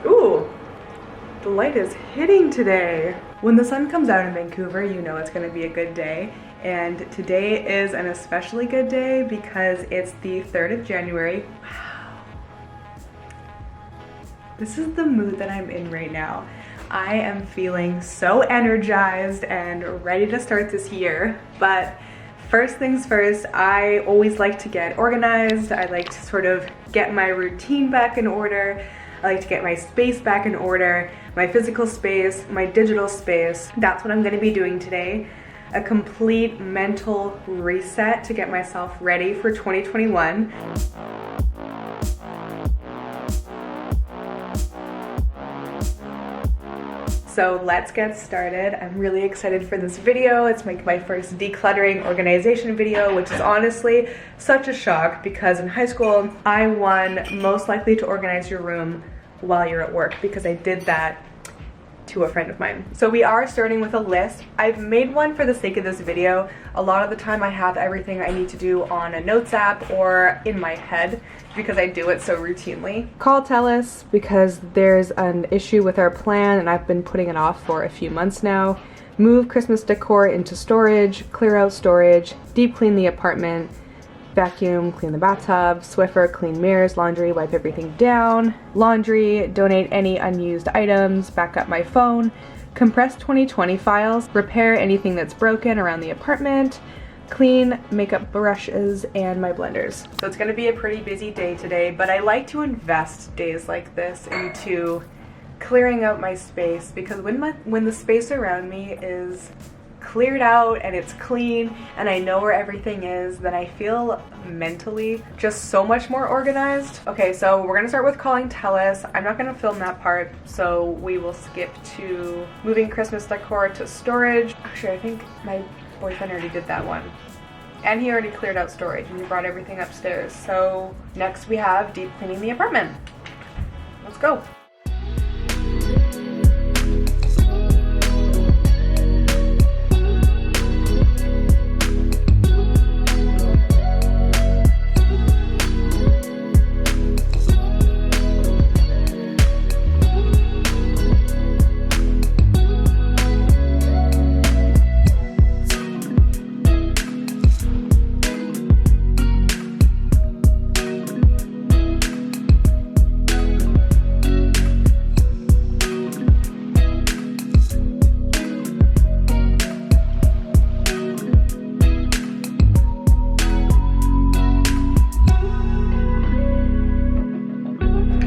Ooh, the light is hitting today. When the sun comes out in Vancouver, you know it's gonna be a good day. And today is an especially good day because it's the 3rd of January. Wow. This is the mood that I'm in right now. I am feeling so energized and ready to start this year, but first things first, I always like to get organized. I like to sort of get my routine back in order. I like to get my space back in order, my physical space, my digital space. That's what I'm gonna be doing today. A complete mental reset to get myself ready for 2021. So let's get started. I'm really excited for this video. It's my first decluttering organization video, which is honestly such a shock because in high school, I won most likely to organize your room while you're at work because I did that to a friend of mine. So we are starting with a list. I've made one for the sake of this video. A lot of the time I have everything I need to do on a notes app or in my head because I do it so routinely. Call TELUS because there's an issue with our plan and I've been putting it off for a few months now. Move Christmas decor into storage, clear out storage, deep clean the apartment, vacuum, clean the bathtub, Swiffer, clean mirrors, laundry, wipe everything down, laundry, donate any unused items, back up my phone, compress 2020 files, repair anything that's broken around the apartment, clean makeup brushes and my blenders. So it's gonna be a pretty busy day today, but I like to invest days like this into clearing out my space because when the space around me is cleared out and it's clean and I know where everything is, then I feel mentally just so much more organized. Okay, so we're gonna start with calling TELUS. I'm not gonna film that part, so we will skip to moving Christmas decor to storage. Actually, I think my boyfriend already did that one. And he already cleared out storage and he brought everything upstairs. So next we have deep cleaning the apartment. Let's go.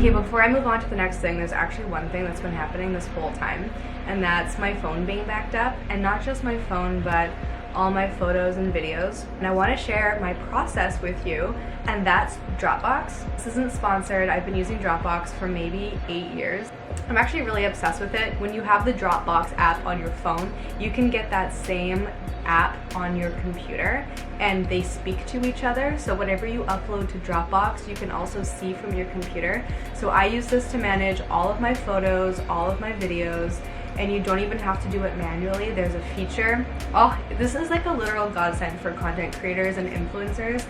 Before I move on to the next thing, there's actually one thing that's been happening this whole time, and that's my phone being backed up, and not just my phone, but all my photos and videos. And I want to share my process with you, and that's Dropbox. This isn't sponsored. I've been using Dropbox for maybe 8 years. I'm actually really obsessed with it. When you have the Dropbox app on your phone, you can get that same app on your computer and they speak to each other. So whatever you upload to Dropbox, you can also see from your computer. So I use this to manage all of my photos, all of my videos, and you don't even have to do it manually. There's a feature. Oh, this is like a literal godsend for content creators and influencers.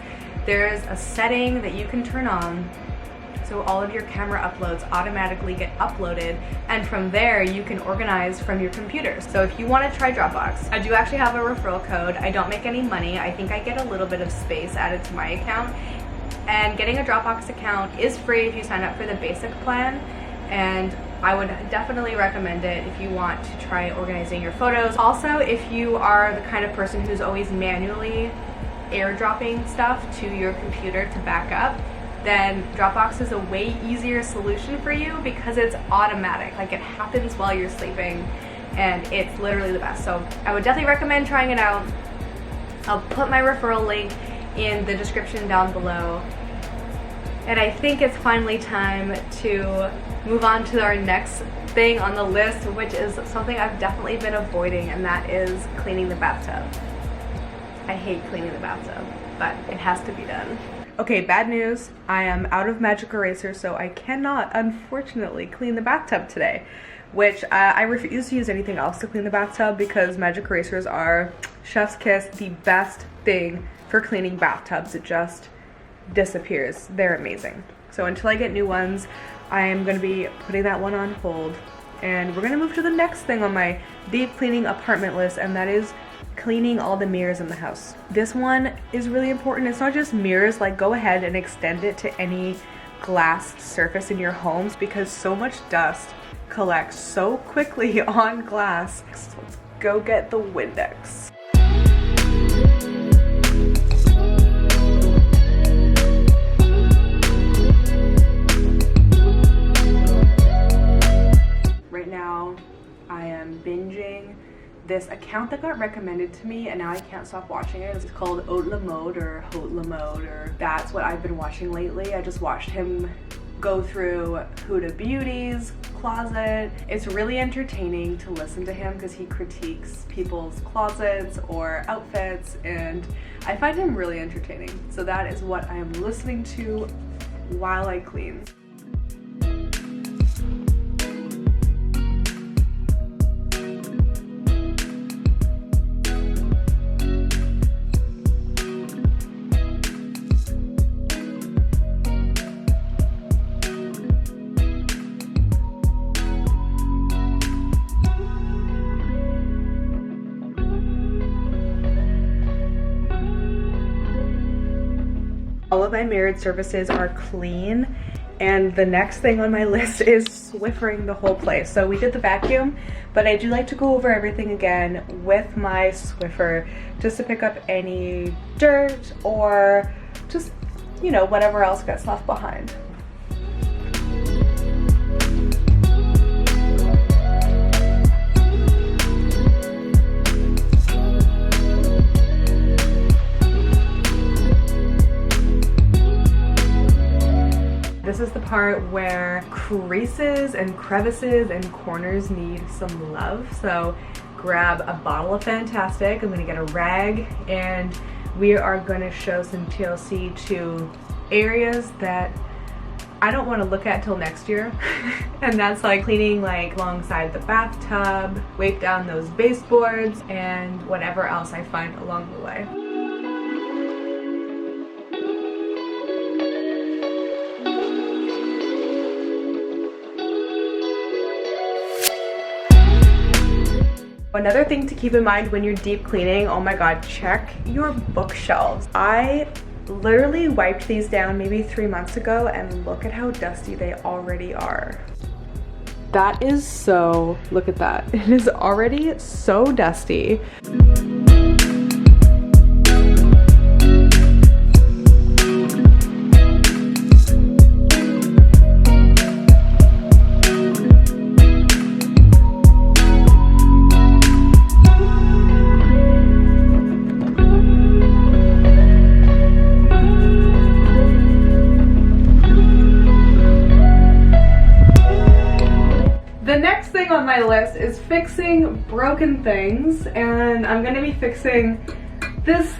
There's a setting that you can turn on so all of your camera uploads automatically get uploaded, and from there you can organize from your computer. So if you want to try Dropbox, I do actually have a referral code. I don't make any money. I think I get a little bit of space added to my account, and getting a Dropbox account is free if you sign up for the basic plan, and I would definitely recommend it if you want to try organizing your photos. Also, if you are the kind of person who's always manually airdropping stuff to your computer to back up, then Dropbox is a way easier solution for you because it's automatic. Like, it happens while you're sleeping and it's literally the best. So I would definitely recommend trying it out. I'll put my referral link in the description down below. And I think it's finally time to move on to our next thing on the list, which is something I've definitely been avoiding, and that is cleaning the bathtub. I hate cleaning the bathtub, but it has to be done. Okay, bad news. I am out of magic eraser, so I cannot, unfortunately, clean the bathtub today, which I refuse to use anything else to clean the bathtub because magic erasers are, chef's kiss, the best thing for cleaning bathtubs. It just disappears. They're amazing. So until I get new ones, I am going to be putting that one on hold, and we're going to move to the next thing on my deep cleaning apartment list, and that is cleaning all the mirrors in the house. This one is really important. It's not just mirrors, like go ahead and extend it to any glass surface in your homes because so much dust collects so quickly on glass. So let's go get the Windex. Right now I am binging this account that got recommended to me and now I can't stop watching it. It's called Haute La Mode or Haute La Mode, or that's what I've been watching lately. I just watched him go through Huda Beauty's closet. It's really entertaining to listen to him because he critiques people's closets or outfits, and I find him really entertaining. So that is what I am listening to while I clean. All of my mirrored surfaces are clean, and the next thing on my list is Swiffering the whole place. So we did the vacuum, but I do like to go over everything again with my Swiffer just to pick up any dirt or just, you know, whatever else gets left behind. This is the part where creases and crevices and corners need some love. So grab a bottle of Fantastic. I'm gonna get a rag and we are gonna show some TLC to areas that I don't want to look at till next year. And that's like cleaning like alongside the bathtub, wipe down those baseboards, and whatever else I find along the way. Another thing to keep in mind when you're deep cleaning, oh my god, check your bookshelves. I literally wiped these down maybe 3 months ago and look at how dusty they already are. That is so, look at that. It is already so dusty. On my list is fixing broken things, and I'm gonna be fixing this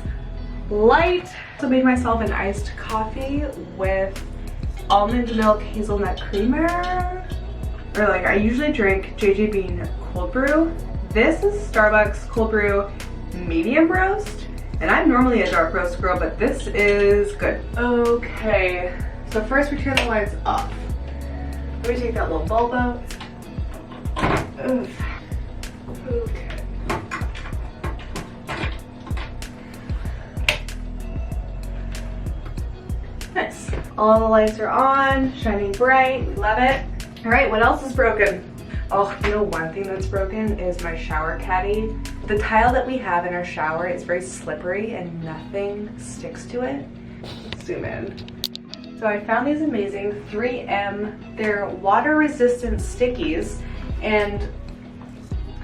light. So I made myself an iced coffee with almond milk hazelnut creamer, or like I usually drink JJ Bean cold brew. This is Starbucks cold brew medium roast, and I'm normally a dark roast girl, but this is good. Okay, so first we turn the lights off. Let me take that little bulb out. Ugh. Okay. Nice. All the lights are on, shining bright. We love it. All right, what else is broken? Oh, you know, one thing that's broken is my shower caddy. The tile that we have in our shower is very slippery and nothing sticks to it. Let's zoom in. So I found these amazing 3M. They're water resistant stickies, and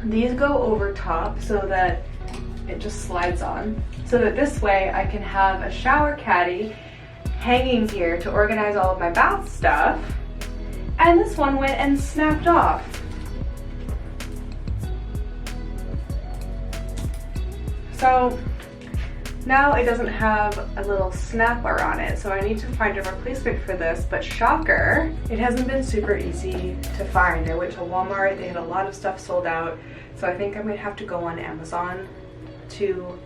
these go over top so that it just slides on. So that this way I can have a shower caddy hanging here to organize all of my bath stuff. And this one went and snapped off. So now it doesn't have a little snapper on it, so I need to find a replacement for this, but shocker, it hasn't been super easy to find. I went to Walmart, they had a lot of stuff sold out, so I think I might have to go on Amazon to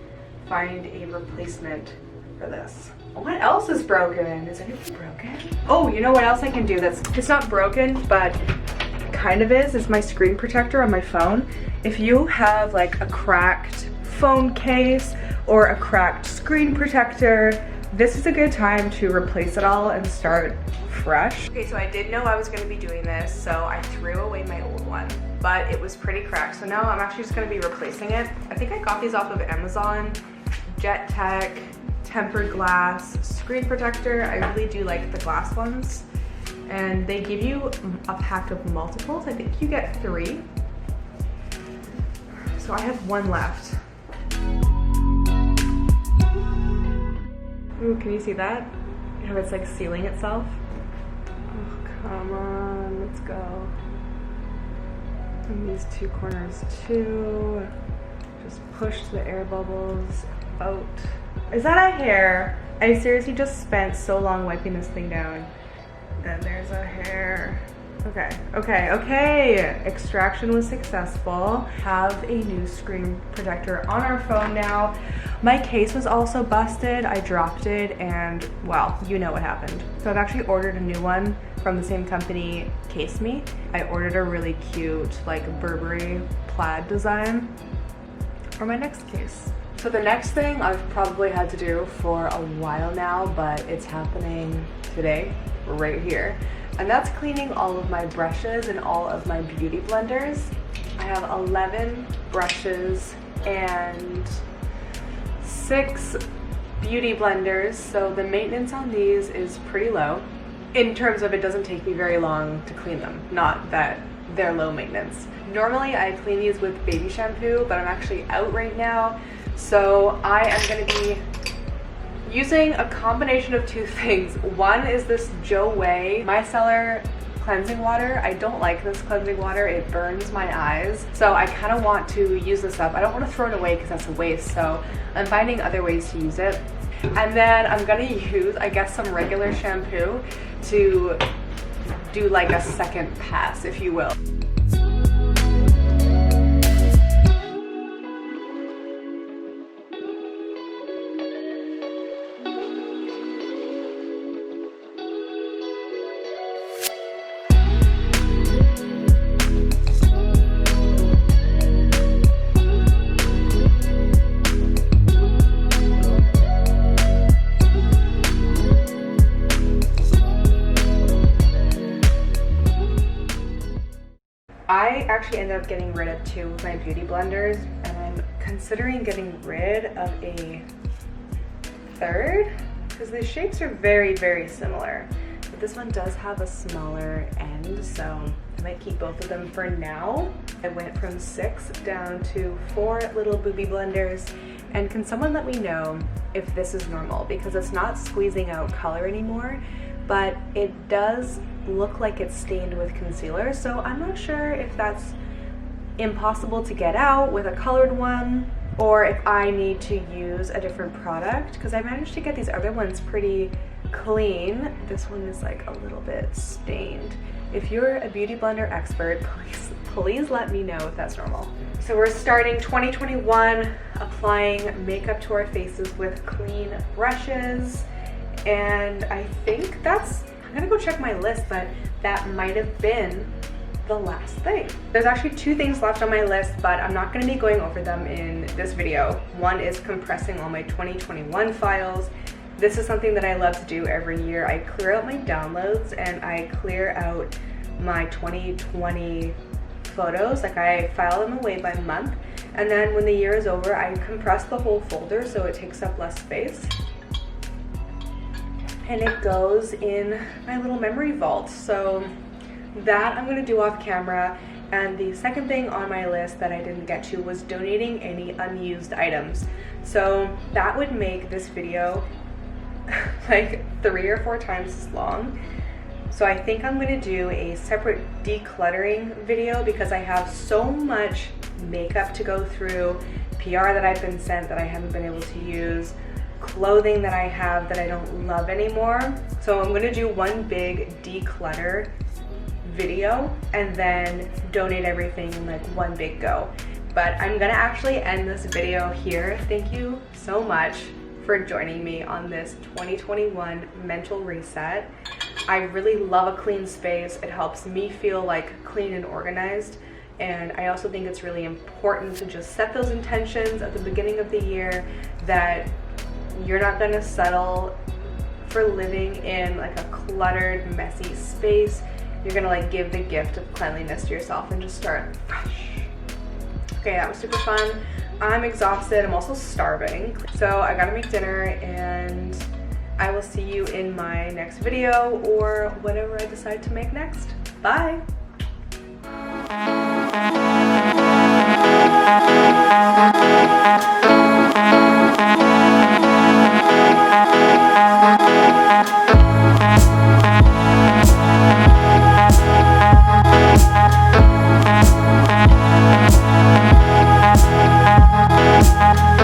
find a replacement for this. What else is broken? Is anything broken? Oh, you know what else I can do that's, it's not broken, but kind of is my screen protector on my phone. If you have like a cracked phone case or a cracked screen protector, this is a good time to replace it all and start fresh. Okay, so I did know I was gonna be doing this, so I threw away my old one, but it was pretty cracked. So now I'm actually just gonna be replacing it. I think I got these off of Amazon. Jet Tech, tempered glass, screen protector. I really do like the glass ones. And they give you a pack of multiples. I think you get 3. So I have 1 left. Ooh, can you see that? How it's like sealing itself? Oh, come on, let's go. And these 2 corners too. Just push the air bubbles out. Is that a hair? I seriously just spent so long wiping this thing down. And there's a hair. Okay. Extraction was successful. Have a new screen protector on our phone now. My case was also busted. I dropped it and, well, you know what happened. So I've actually ordered a new one from the same company, Case Me. I ordered a really cute, like, Burberry plaid design for my next case. So the next thing I've probably had to do for a while now, but it's happening today, right here. And that's cleaning all of my brushes and all of my beauty blenders. I have 11 brushes and 6 beauty blenders, so the maintenance on these is pretty low. In terms of it doesn't take me very long to clean them, not that they're low maintenance. Normally I clean these with baby shampoo, but I'm actually out right now, so I am gonna be using a combination of 2 things. One is this Joe Micellar cleansing water. I don't like this cleansing water. It burns my eyes. So I kind of want to use this up. I don't want to throw it away because that's a waste. So I'm finding other ways to use it. And then I'm gonna use, I guess, some regular shampoo to do like a second pass, if you will. I actually ended up getting rid of 2 of my beauty blenders, and I'm considering getting rid of a 3rd because the shapes are very, very similar. But this one does have a smaller end, so I might keep both of them for now. I went from 6 down to 4 little booby blenders. And can someone let me know if this is normal? Because it's not squeezing out color anymore, but it does look like it's stained with concealer, so I'm not sure if that's impossible to get out with a colored one or if I need to use a different product, because I managed to get these other ones pretty clean. This one is like a little bit stained. If you're a beauty blender expert, please let me know if that's normal. So we're starting 2021 applying makeup to our faces with clean brushes, and I think that's, I'm gonna go check my list, but that might have been the last thing. There's actually 2 things left on my list, but I'm not gonna be going over them in this video. One is compressing all my 2021 files. This is something that I love to do every year. I clear out my downloads and I clear out my 2020 photos. Like, I file them away by month, and then when the year is over, I compress the whole folder so it takes up less space. And it goes in my little memory vault. So that I'm gonna do off camera. And the second thing on my list that I didn't get to was donating any unused items. So that would make this video like 3 or 4 times as long. So I think I'm gonna do a separate decluttering video because I have so much makeup to go through, PR that I've been sent that I haven't been able to use, clothing that I have that I don't love anymore. So I'm gonna do one big declutter video and then donate everything in like one big go. But I'm gonna actually end this video here. Thank you so much for joining me on this 2021 mental reset. I really love a clean space. It helps me feel like clean and organized. And I also think it's really important to just set those intentions at the beginning of the year that you're not gonna settle for living in like a cluttered, messy space. You're gonna like give the gift of cleanliness to yourself and just start fresh. Okay, that was super fun. I'm exhausted, I'm also starving. So I gotta make dinner and I will see you in my next video or whatever I decide to make next. Bye.